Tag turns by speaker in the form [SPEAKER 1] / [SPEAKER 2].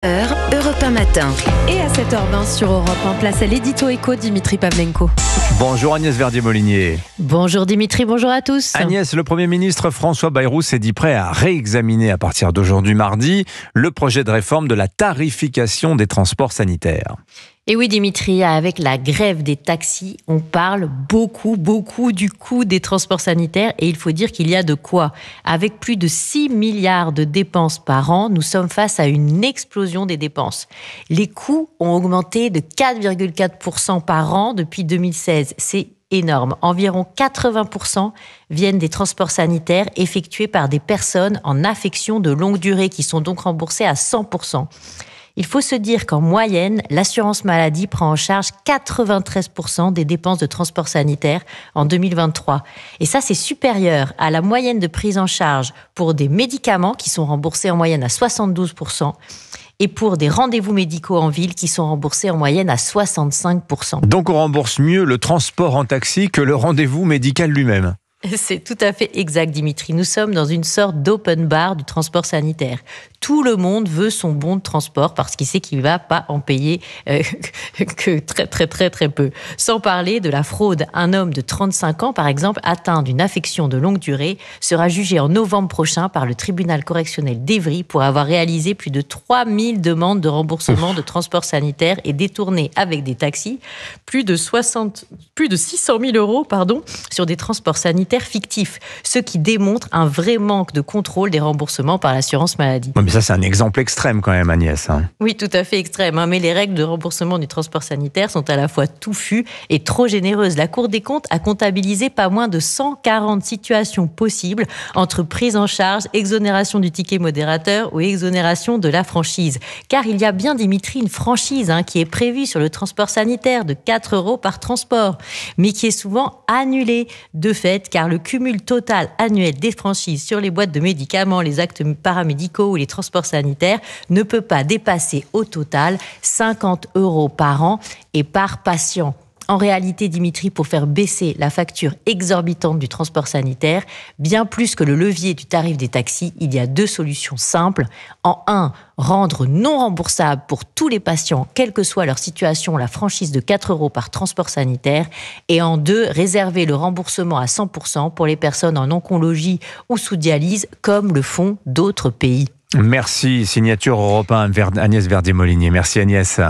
[SPEAKER 1] Europe 1 matin.
[SPEAKER 2] Et à 7h20 sur Europe 1, place à l'édito éco, Dimitri Pavlenko.
[SPEAKER 3] Bonjour Agnès Verdier-Molinier.
[SPEAKER 2] Bonjour Dimitri, bonjour à tous.
[SPEAKER 3] Agnès, le Premier ministre François Bayrou s'est dit prêt à réexaminer à partir d'aujourd'hui mardi le projet de réforme de la tarification des transports sanitaires.
[SPEAKER 2] Et oui Dimitri, avec la grève des taxis, on parle beaucoup du coût des transports sanitaires et il faut dire qu'il y a de quoi. Avec plus de 6 milliards de dépenses par an, nous sommes face à une explosion des dépenses. Les coûts ont augmenté de 4,4% par an depuis 2016. C'est énorme. Environ 80% viennent des transports sanitaires effectués par des personnes en affection de longue durée qui sont donc remboursés à 100%. Il faut se dire qu'en moyenne, l'assurance maladie prend en charge 93% des dépenses de transport sanitaire en 2023. Et ça, c'est supérieur à la moyenne de prise en charge pour des médicaments qui sont remboursés en moyenne à 72% et pour des rendez-vous médicaux en ville qui sont remboursés en moyenne à 65%.
[SPEAKER 3] Donc on rembourse mieux le transport en taxi que le rendez-vous médical lui-même.
[SPEAKER 2] C'est tout à fait exact, Dimitri. Nous sommes dans une sorte d'open bar du transport sanitaire. Tout le monde veut son bon de transport parce qu'il sait qu'il ne va pas en payer que très peu. Sans parler de la fraude. Un homme de 35 ans, par exemple, atteint d'une affection de longue durée, sera jugé en novembre prochain par le tribunal correctionnel d'Évry pour avoir réalisé plus de 3000 demandes de remboursement de transport sanitaire et détourné avec des taxis plus de 600 000 euros sur des transports sanitaires fictifs, ce qui démontre un vrai manque de contrôle des remboursements par l'assurance maladie.
[SPEAKER 3] Mais ça, c'est un exemple extrême quand même, Agnès.
[SPEAKER 2] Oui, tout à fait extrême. Mais les règles de remboursement du transport sanitaire sont à la fois touffues et trop généreuses. La Cour des comptes a comptabilisé pas moins de 140 situations possibles entre prise en charge, exonération du ticket modérateur ou exonération de la franchise. Car il y a bien, Dimitri, une franchise qui est prévue sur le transport sanitaire de 4 € par transport, mais qui est souvent annulée de fait, car le cumul total annuel des franchises sur les boîtes de médicaments, les actes paramédicaux ou les transports sanitaires ne peut pas dépasser au total 50 € par an et par patient. En réalité, Dimitri, pour faire baisser la facture exorbitante du transport sanitaire, bien plus que le levier du tarif des taxis, il y a 2 solutions simples. En 1, rendre non remboursable pour tous les patients, quelle que soit leur situation, la franchise de 4 € par transport sanitaire. Et en 2, réserver le remboursement à 100% pour les personnes en oncologie ou sous dialyse, comme le font d'autres pays.
[SPEAKER 3] Merci, signature Europe 1, Agnès Verdier-Molinier. Merci Agnès.